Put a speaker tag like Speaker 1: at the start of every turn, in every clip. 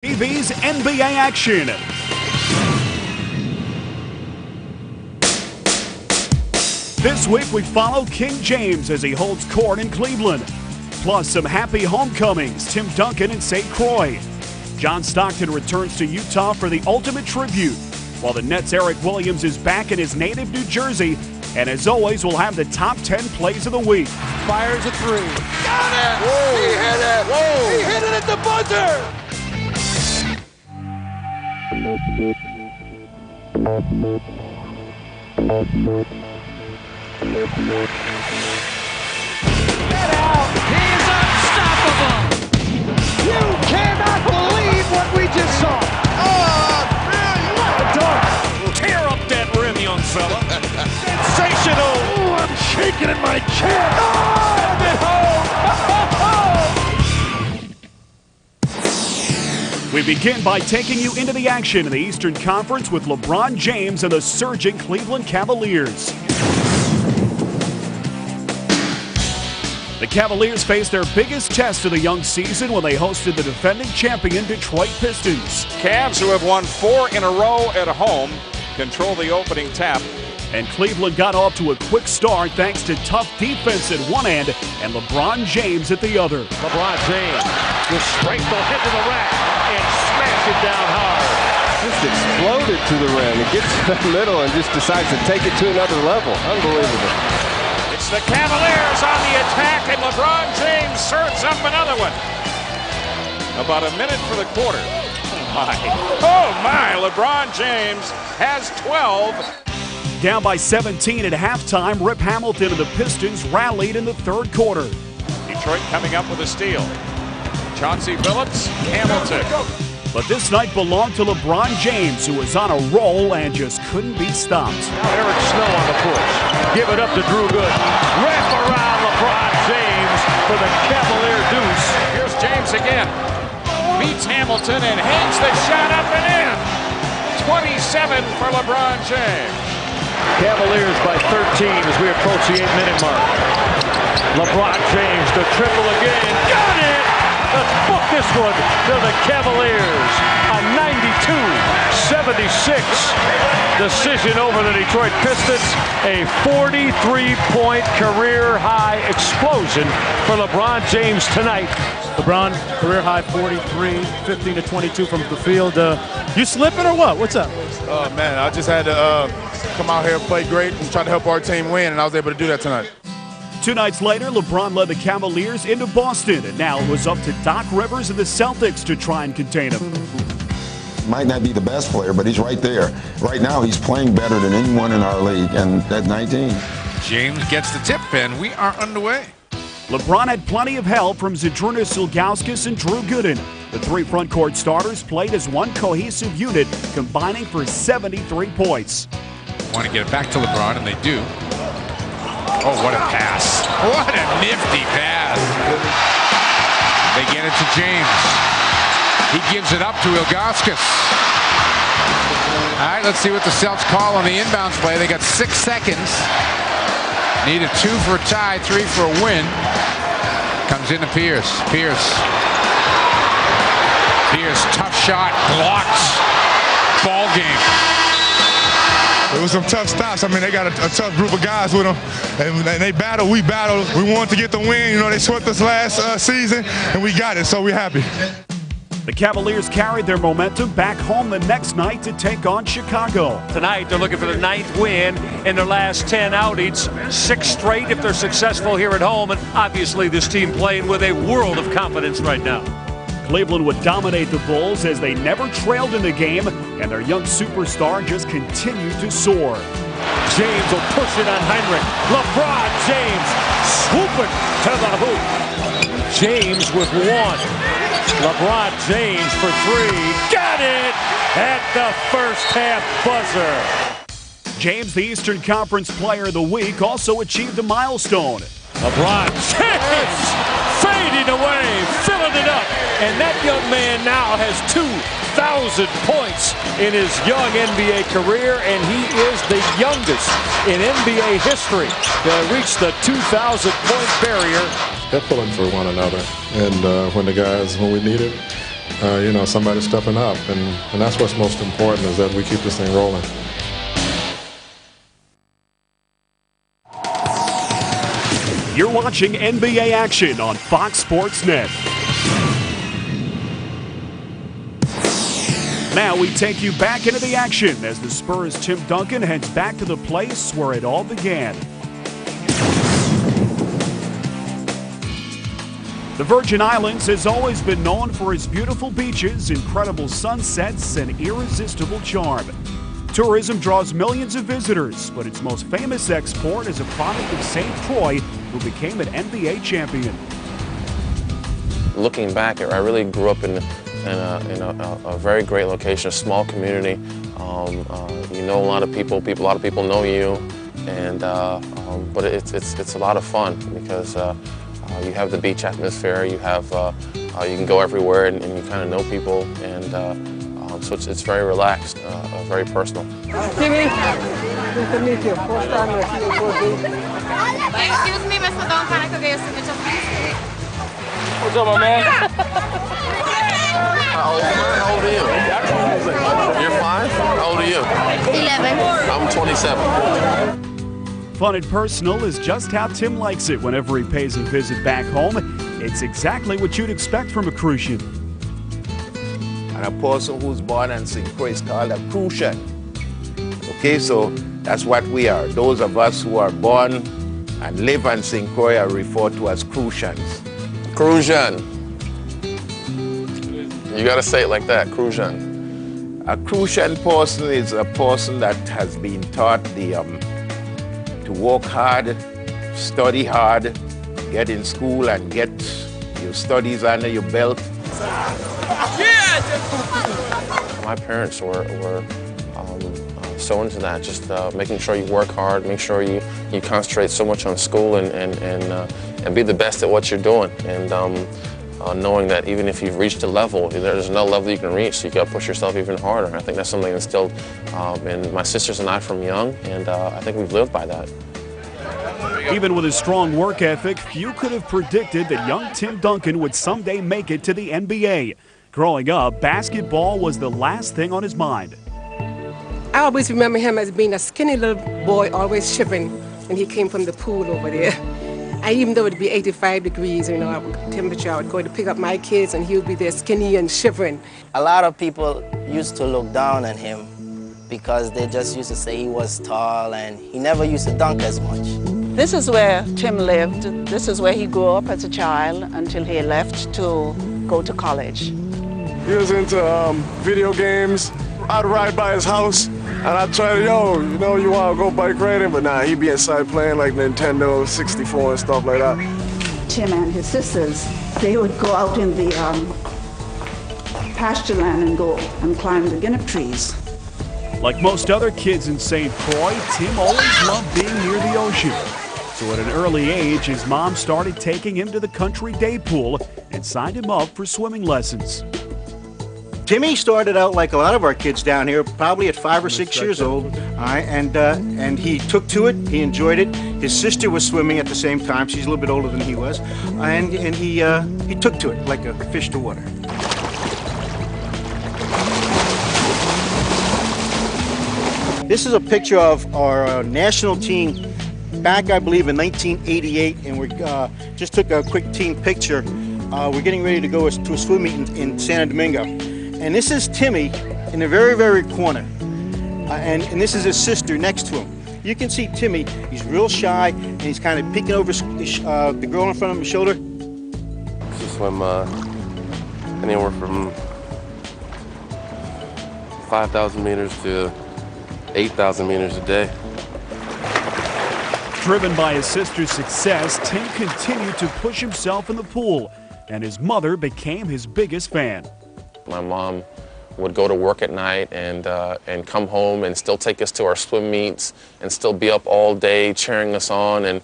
Speaker 1: TV's NBA action. This week we follow King James as he holds court in Cleveland. Plus some happy homecomings, Tim Duncan and St. Croix. John Stockton returns to Utah for the ultimate tribute, while the Nets' Eric Williams is back in his native New Jersey. And as always, we'll have the top 10 plays of the week.
Speaker 2: Fires a three.
Speaker 3: Got it!
Speaker 2: Whoa.
Speaker 3: He hit it!
Speaker 2: Whoa.
Speaker 3: He hit it at the buzzer!
Speaker 2: Get out! He is unstoppable! You cannot believe what we just saw!
Speaker 3: Oh, man,
Speaker 2: A dunk!
Speaker 4: Tear up that rim, young fella.
Speaker 2: Sensational! Oh, I'm shaking in my chair! Oh, at home!
Speaker 1: We begin by taking you into the action in the Eastern Conference with LeBron James and the surging Cleveland Cavaliers. The Cavaliers faced their biggest test of the young season when they hosted the defending champion Detroit Pistons.
Speaker 5: Cavs, who have won 4 in a row at home, control the opening tap.
Speaker 1: And Cleveland got off to a quick start thanks to tough defense at one end and LeBron James at the other.
Speaker 4: LeBron James with strength will hit to the rack and smash it down hard.
Speaker 6: Just exploded to the rim. It gets to the middle and just decides to take it to another level. Unbelievable.
Speaker 5: It's the Cavaliers on the attack, and LeBron James serves up another one. About a minute for the quarter. Oh my, LeBron James has 12.
Speaker 1: Down by 17 at halftime, Rip Hamilton and the Pistons rallied in the third quarter.
Speaker 5: Detroit coming up with a steal. Chauncey Billups, Hamilton.
Speaker 1: But this night belonged to LeBron James, who was on a roll and just couldn't be stopped.
Speaker 4: Now Eric Snow on the push. Give it up to Drew Gooden. Wrap around LeBron James for the Cavalier deuce.
Speaker 5: Here's James again. Beats Hamilton and hangs the shot up and in. 27 for LeBron James.
Speaker 4: Cavaliers by 13 as we approach the 8-minute mark. LeBron James to triple again. Got it! Let's book this one to the Cavaliers. A 92-76 decision over the Detroit Pistons. A 43-point career-high explosion for LeBron James tonight.
Speaker 7: LeBron, career high 43, 15 to 22 from the field. You slipping or what? What's up?
Speaker 8: Oh, man, I just had to come out here, play great, and try to help our team win, and I was able to do that tonight.
Speaker 1: 2 nights later, LeBron led the Cavaliers into Boston, and now it was up to Doc Rivers and the Celtics to try and contain him.
Speaker 9: Might not be the best player, but he's right there. Right now, he's playing better than anyone in our league, and at 19.
Speaker 3: James gets the tip, and we are underway.
Speaker 1: LeBron had plenty of help from Zydrunas Ilgauskas and Drew Gooden. The 3 front court starters played as one cohesive unit, combining for 73 points.
Speaker 3: Want to get it back to LeBron, and they do. Oh, what a pass. What a nifty pass. They get it to James. He gives it up to Ilgauskas. All right, let's see what the Celts call on the inbounds play. They got 6 seconds. Needed 2 for a tie, 3 for a win. Comes into Pierce. Pierce, tough shot, blocks. Ball game.
Speaker 8: It was some tough stops. I mean, they got a tough group of guys with them, and they battled. We battled. We wanted to get the win. You know, they swept us last season, and we got it, so we're happy.
Speaker 1: The Cavaliers carried their momentum back home the next night to take on Chicago.
Speaker 4: Tonight, they're looking for their 9th win in their last 10 outings. 6 straight if they're successful here at home. And obviously, this team playing with a world of confidence right now.
Speaker 1: Cleveland would dominate the Bulls as they never trailed in the game, and their young superstar just continued to soar.
Speaker 4: James will push it on Heinrich. LeBron James swooping to the hoop. James with 1. LeBron James for 3. Got it at the first half buzzer.
Speaker 1: James, the Eastern Conference Player of the Week, also achieved a milestone.
Speaker 4: LeBron James fading away, filling it up. And that young man now has 2,000 points in his young NBA career, and he is the youngest in NBA history to reach the 2,000-point barrier.
Speaker 10: They're pulling for one another, and when we need it, somebody stepping up, and that's what's most important, is that we keep this thing rolling.
Speaker 1: You're watching NBA action on Fox Sports Net. Now we take you back into the action as the Spurs' Tim Duncan heads back to the place where it all began. The Virgin Islands has always been known for its beautiful beaches, incredible sunsets, and irresistible charm. Tourism draws millions of visitors, but its most famous export is a product of St. Croix, who became an NBA champion.
Speaker 11: Looking back, I really grew up in a very great location, a small community. You know a lot of people. A lot of people know you, and but it's a lot of fun because you have the beach atmosphere. You can go everywhere, and you kind of know people, and so it's very relaxed, very personal.
Speaker 12: Timmy, nice to meet you. First time I see you for
Speaker 13: Excuse me, Mr. Duncan, I could get your signature, please.
Speaker 12: What's up, my man?
Speaker 11: How old are you? You're 5? How old are you?
Speaker 13: 11.
Speaker 11: I'm 27.
Speaker 1: Fun and personal is just how Tim likes it whenever he pays a visit back home. It's exactly what you'd expect from a Crucian.
Speaker 14: And a person who's born in St. Croix is called a Crucian. Okay, so that's what we are. Those of us who are born and live in St. Croix are referred to as Crucians.
Speaker 11: Crucian. You gotta say it like that, Crucian.
Speaker 14: A Crucian person is a person that has been taught to work hard, study hard, get in school and get your studies under your belt.
Speaker 11: My parents were so into that, just making sure you work hard, make sure you concentrate so much on school and be the best at what you're doing. And knowing that even if you've reached a level, there's no level you can reach, so you got to push yourself even harder. I think that's something instilled in my sisters and I from young, and I think we've lived by that.
Speaker 1: Even with his strong work ethic, few could have predicted that young Tim Duncan would someday make it to the NBA. Growing up, basketball was the last thing on his mind.
Speaker 12: I always remember him as being a skinny little boy, always shivering when he came from the pool over there. And even though it would be 85 degrees, temperature, I would go to pick up my kids and he would be there skinny and shivering.
Speaker 15: A lot of people used to look down on him because they just used to say he was tall and he never used to dunk as much.
Speaker 16: This is where Tim lived. This is where he grew up as a child until he left to go to college.
Speaker 17: He was into video games. I'd ride by his house and I'd try to, you want to go bike riding? But nah, he'd be inside playing like Nintendo 64 and stuff like that.
Speaker 16: Tim and his sisters, they would go out in the pasture land and go and climb the guinea trees.
Speaker 1: Like most other kids in St. Croix, Tim always loved being near the ocean. So at an early age, his mom started taking him to the country day pool and signed him up for swimming lessons.
Speaker 18: Timmy started out like a lot of our kids down here, probably at 5 or 6 years old, and he took to it. He enjoyed it. His sister was swimming at the same time. She's a little bit older than he was, and he took to it like a fish to water. This is a picture of our national team back, I believe, in 1988, and we just took a quick team picture. We're getting ready to go to a swim meet in Santo Domingo. And this is Timmy in the very, very corner. And this is his sister next to him. You can see Timmy, he's real shy, and he's kind of peeking over the girl in front of his shoulder.
Speaker 19: To swim anywhere from 5,000 meters to 8,000 meters a day.
Speaker 1: Driven by his sister's success, Tim continued to push himself in the pool, and his mother became his biggest fan.
Speaker 11: My mom would go to work at night and come home and still take us to our swim meets and still be up all day cheering us on, and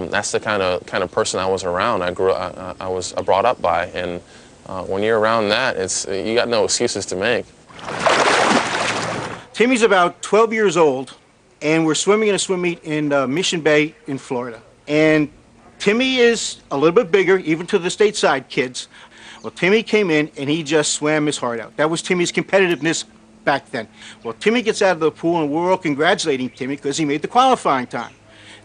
Speaker 11: that's the kind of person I was around. I was brought up by, and when you're around that, you got no excuses to make.
Speaker 18: Timmy's about 12 years old, and we're swimming in a swim meet in Mission Bay in Florida. And Timmy is a little bit bigger, even to the stateside kids. Well, Timmy came in and he just swam his heart out. That was Timmy's competitiveness back then. Well, Timmy gets out of the pool and we're all congratulating Timmy because he made the qualifying time.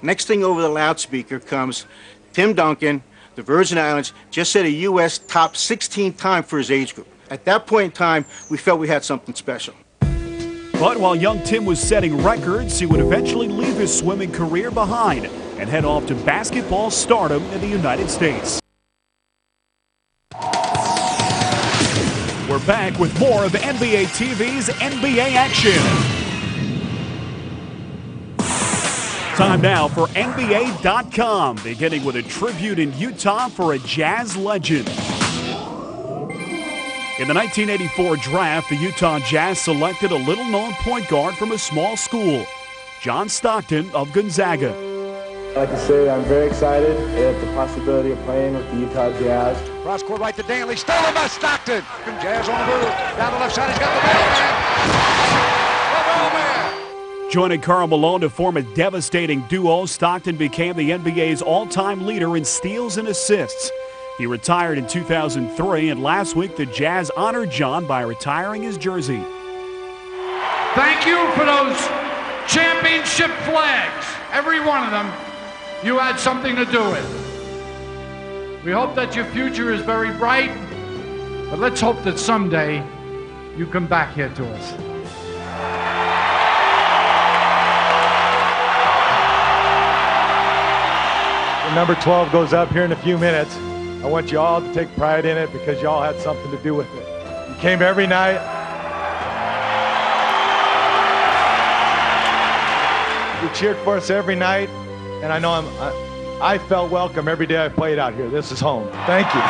Speaker 18: Next thing over the loudspeaker comes Tim Duncan, the Virgin Islands, just set a U.S. top 16 time for his age group. At that point in time, we felt we had something special.
Speaker 1: But while young Tim was setting records, he would eventually leave his swimming career behind and head off to basketball stardom in the United States. We're back with more of NBA TV's NBA action. Time now for NBA.com, beginning with a tribute in Utah for a Jazz legend. In the 1984 draft, the Utah Jazz selected a little-known point guard from a small school, John Stockton of Gonzaga.
Speaker 20: I'd like to say I'm very excited at the possibility of playing with the Utah Jazz.
Speaker 2: Cross court right to Danley, stolen by Stockton. Jazz on the move, down the left side, he's got the mailman.
Speaker 1: Joining Karl Malone to form a devastating duo, Stockton became the NBA's all-time leader in steals and assists. He retired in 2003, and last week the Jazz honored John by retiring his jersey.
Speaker 21: Thank you for those championship flags, every one of them. You had something to do with. We hope that your future is very bright, but let's hope that someday you come back here to us.
Speaker 7: Number 12 goes up here in a few minutes. I want you all to take pride in it because y'all had something to do with it. You came every night. You cheered for us every night, and I know I felt welcome every day I played out here. This is home. Thank you.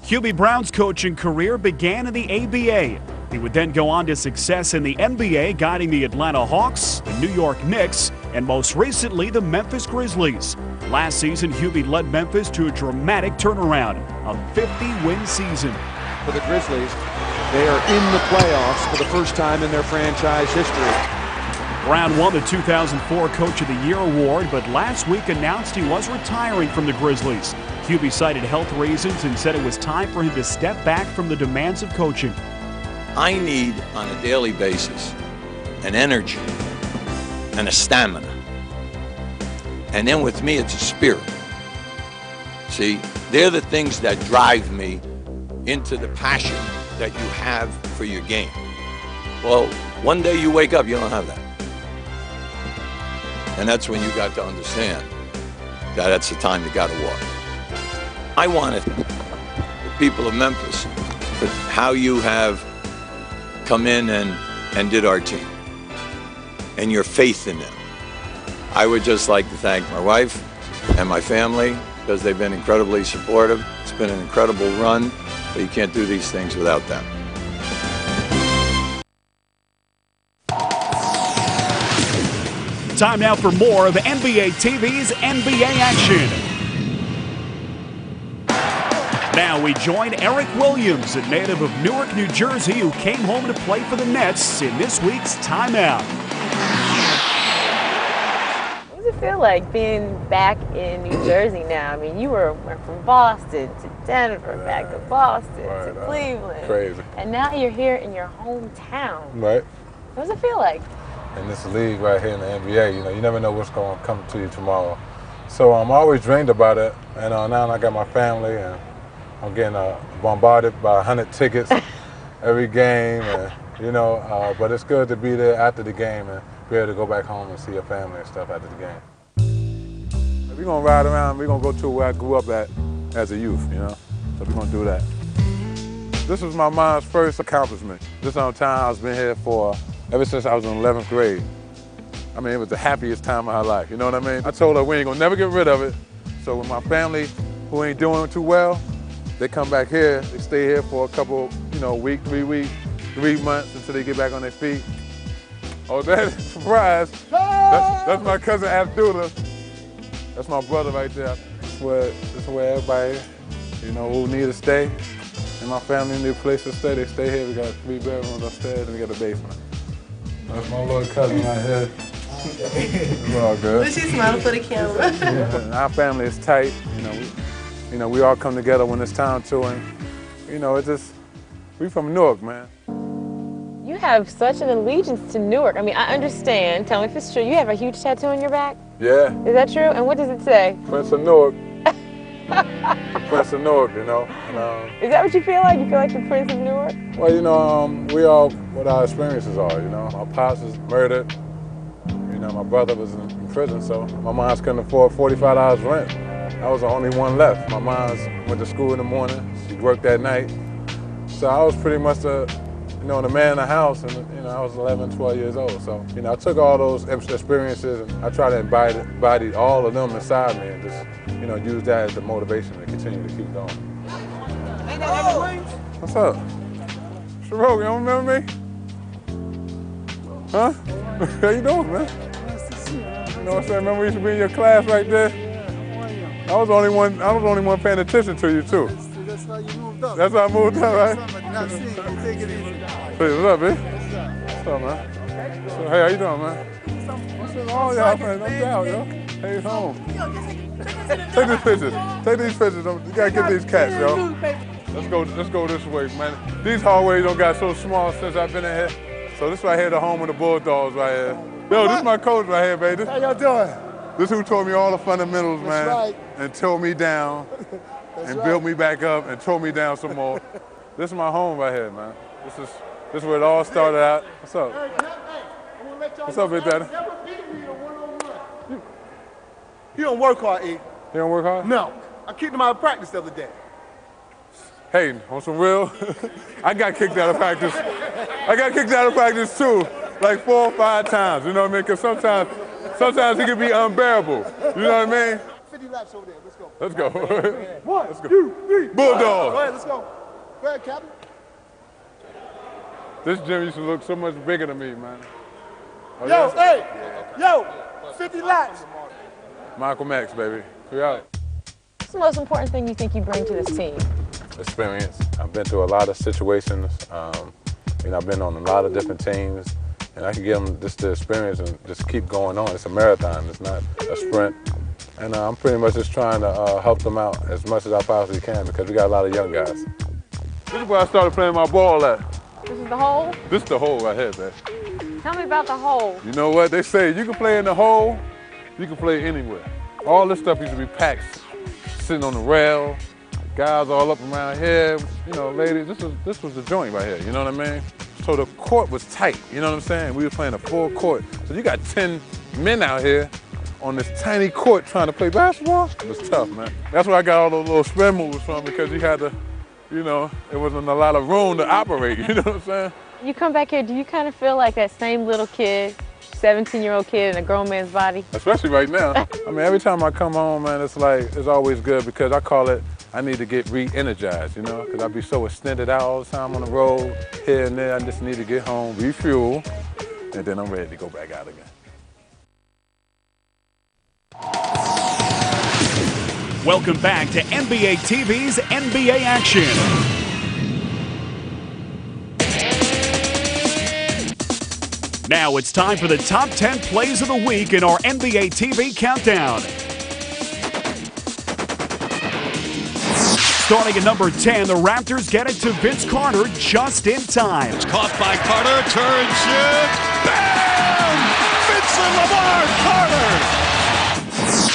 Speaker 1: Hubie Brown's coaching career began in the ABA. He would then go on to success in the NBA, guiding the Atlanta Hawks, the New York Knicks, and most recently the Memphis Grizzlies. Last season, Hubie led Memphis to a dramatic turnaround, a 50-win season.
Speaker 22: For the Grizzlies, they are in the playoffs for the first time in their franchise history.
Speaker 1: Brown won the 2004 Coach of the Year award, but last week announced he was retiring from the Grizzlies. Hubie cited health reasons and said it was time for him to step back from the demands of coaching.
Speaker 23: I need, on a daily basis, an energy and a stamina. And then with me, it's a spirit. See, they're the things that drive me into the passion that you have for your game. Well, one day you wake up, you don't have that. And that's when you got to understand that that's the time you got to walk. I wanted the people of Memphis for how you have come in and did our team and your faith in them. I would just like to thank my wife and my family because they've been incredibly supportive. It's been an incredible run, but you can't do these things without them.
Speaker 1: Time now for more of NBA TV's NBA action. Now we join Eric Williams, a native of Newark, New Jersey, who came home to play for the Nets in this week's timeout.
Speaker 24: What does it feel like being back in New Jersey now? I mean, you went from Boston to Denver, back to Boston, to Cleveland.
Speaker 10: Crazy.
Speaker 24: And now you're here in your hometown.
Speaker 10: Right.
Speaker 24: What does it feel like?
Speaker 10: In this league right here in the NBA, you never know what's going to come to you tomorrow. So I always dreamed about it, and now I got my family, and I'm getting bombarded by 100 tickets every game, and but it's good to be there after the game and be able to go back home and see your family and stuff after the game. We're gonna ride around. We're gonna go to where I grew up at as a youth, So we're gonna do that. This was my mom's first accomplishment. This townhouse been here for ever since I was in 11th grade. I mean, it was the happiest time of her life. You know what I mean? I told her we ain't gonna never get rid of it. So when my family, who ain't doing too well, they come back here, they stay here for a couple, week, 3 weeks, 3 months until they get back on their feet. Oh, that is a surprise. That's my cousin Abdullah. That's my brother right there. That's to where everybody, you know, who need to stay. And my family need a place to stay. They stay here. We got 3 bedrooms upstairs and we got a basement. That's my little cousin right here. It's all good.
Speaker 3: But she's smiling for the camera.
Speaker 10: Yeah, our family is tight. You know, we all come together when it's time to, and you know, it's just we from Newark, man.
Speaker 24: You have such an allegiance to Newark. I mean, I understand. Tell me if it's true. You have a huge tattoo on your back?
Speaker 10: Yeah.
Speaker 24: Is that true? And what does it say?
Speaker 10: Prince of Newark. Prince of Newark, you know. And,
Speaker 24: is that what you feel like? You feel like the Prince of Newark?
Speaker 10: Well, you know, we all what our experiences are. You know, my pops was murdered. You know, my brother was in prison, so my mom's couldn't afford $45 rent. I was the only one left. My mom went to school in the morning. She worked at night. So I was pretty much the man in the house, and you know, I was 11, 12 years old. So, you know, I took all those experiences and I try to embody all of them inside me and just, you know, use that as the motivation to continue to keep going. What's up? Sherrock, you don't remember me? Huh? How you doing, man? You know what I'm saying? Remember we used to be in your class right there? I was the only one paying attention to you too.
Speaker 5: That's how you moved up.
Speaker 10: That's how I moved up, right?
Speaker 5: Not seeing you. Take it easy.
Speaker 10: Hey, what's up, man? What's up, man? So, hey, how you doing, man? What's up? Oh, yeah, man, no doubt, yo. Hey, home. Take these pictures. Take these pictures. You gotta get these cats, yo. Let's go this way, man. These hallways don't got so small since I've been in here. So this right here, the home of the Bulldogs right here. Yo, this is my coach right here, baby.
Speaker 5: How y'all doing?
Speaker 10: This is who taught me all the fundamentals, man.
Speaker 5: Right.
Speaker 10: And tore me down. And built me back up and tore me down some more. This is my home right here, man. This is where it all started out. What's up? What's up, Big Daddy?
Speaker 5: He don't work hard, E.
Speaker 10: You don't work hard?
Speaker 5: No. I kicked him out of practice the other day.
Speaker 10: Hey, on some real, I got kicked out of practice. I got kicked out of practice too, like 4 or 5 times, you know what I mean? Because sometimes it can be unbearable, you know what I mean?
Speaker 5: 50 laps over there, let's go.
Speaker 10: Let's go.
Speaker 5: 1,
Speaker 10: Let's go.
Speaker 5: 2, 3.
Speaker 10: Bulldog.
Speaker 5: Go ahead, let's go. Go ahead, Captain.
Speaker 10: This gym used to look so much bigger than me, man. Oh,
Speaker 5: yo,
Speaker 10: yeah?
Speaker 5: hey, yo, 50 laps.
Speaker 10: Michael X, baby. We out.
Speaker 24: What's the most important thing you think you bring to this team?
Speaker 10: Experience. I've been through a lot of situations. You know, I've been on a lot of different teams, and I can give them just the experience and just keep going on. It's a marathon. It's not a sprint. And I'm pretty much just trying to help them out as much as I possibly can because we got a lot of young guys. This is where I started playing my ball at.
Speaker 24: This is the hole?
Speaker 10: This is the hole right here, man.
Speaker 24: Tell me about the hole.
Speaker 10: You know what? They say you can play in the hole, you can play anywhere. All this stuff used to be packed, sitting on the rail, guys all up around here. You know, ladies, this was the joint right here, you know what I mean? So the court was tight, you know what I'm saying? We were playing a full court. So you got 10 men out here on this tiny court trying to play basketball. It was tough, man. That's where I got all those little spin moves from because you had to, you know, there wasn't a lot of room to operate, you know what I'm saying?
Speaker 24: You come back here, do you kind of feel like that same little kid, 17-year-old kid in a grown man's body?
Speaker 10: Especially right now. I mean, every time I come home, man, it's always good because I call it, I need to get re-energized, you know, because I be so extended out all the time on the road, here and there. I just need to get home, refuel, and then I'm ready to go back out again.
Speaker 1: Welcome back to NBA TV's NBA Action. Now it's time for the top 10 plays of the week in our NBA TV Countdown. Starting at number 10, the Raptors get it to Vince Carter just in time.
Speaker 2: It's caught by Carter, turns, shoots, bam! Vincent Lamar Carter!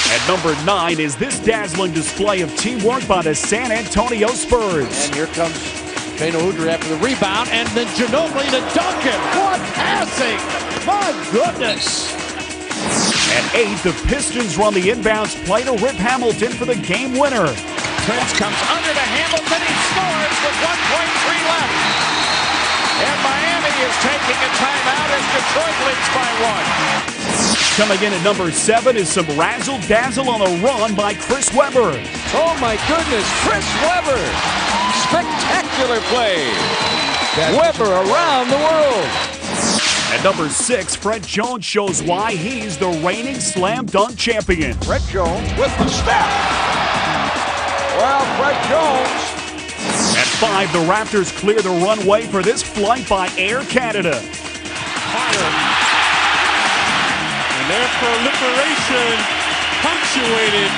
Speaker 1: At number 9 is this dazzling display of teamwork by the San Antonio Spurs.
Speaker 2: And here comes Payne Udrih after the rebound, and then Ginobili to Duncan. What passing! My goodness!
Speaker 1: At 8, the Pistons run the inbounds play to Rip Hamilton for the game winner.
Speaker 2: Prince comes under to Hamilton. He scores with 1.3 left. And Miami is taking a timeout as Detroit leads by 1.
Speaker 1: Coming in at number 7 is some razzle-dazzle on a run by Chris Webber.
Speaker 2: Oh my goodness, Chris Webber! Spectacular play. Webber around the world.
Speaker 1: At number 6, Fred Jones shows why he's the reigning slam dunk champion.
Speaker 2: Fred Jones with the step. Well, Fred Jones.
Speaker 1: At 5, the Raptors clear the runway for this flight by Air Canada.
Speaker 4: Fire. And their proliferation punctuated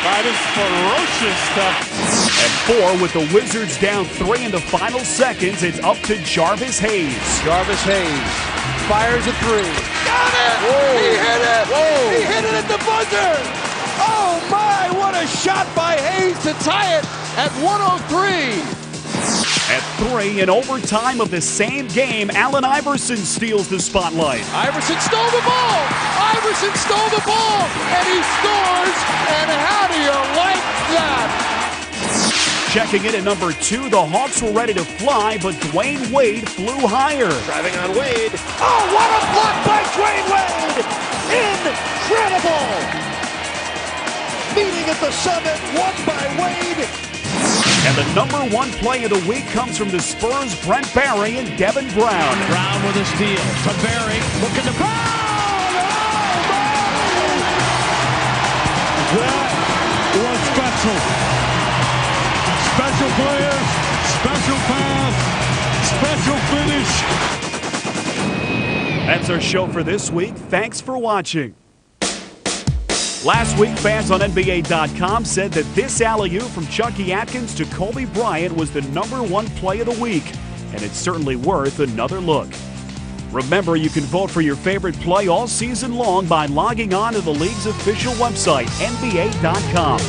Speaker 4: by this ferocious stuff.
Speaker 1: At 4, with the Wizards down 3 in the final seconds, it's up to Jarvis Hayes.
Speaker 2: Jarvis Hayes fires a 3.
Speaker 3: Got it!
Speaker 2: Whoa.
Speaker 3: He hit it!
Speaker 2: Whoa.
Speaker 3: He hit it at the buzzer!
Speaker 2: Oh my, what a shot by Hayes to tie it at 103.
Speaker 1: At 3, in overtime of the same game, Allen Iverson steals the spotlight.
Speaker 2: Iverson stole the ball! Iverson stole the ball! And he scores! And how do you like that?
Speaker 1: Checking in at number 2, the Hawks were ready to fly, but Dwayne Wade flew higher.
Speaker 2: Driving on Wade. Oh, what a block by Dwayne Wade! Incredible! Meeting at the summit, won by Wade.
Speaker 1: And the number 1 play of the week comes from the Spurs' Brent Barry and Devin Brown.
Speaker 2: Brown with a steal to Barry, looking to Brown!
Speaker 4: That was special. Special player, special pass, special finish.
Speaker 1: That's our show for this week. Thanks for watching. Last week, fans on NBA.com said that this alley-oop from Chucky Atkins to Kobe Bryant was the number 1 play of the week, and it's certainly worth another look. Remember, you can vote for your favorite play all season long by logging on to the league's official website, NBA.com.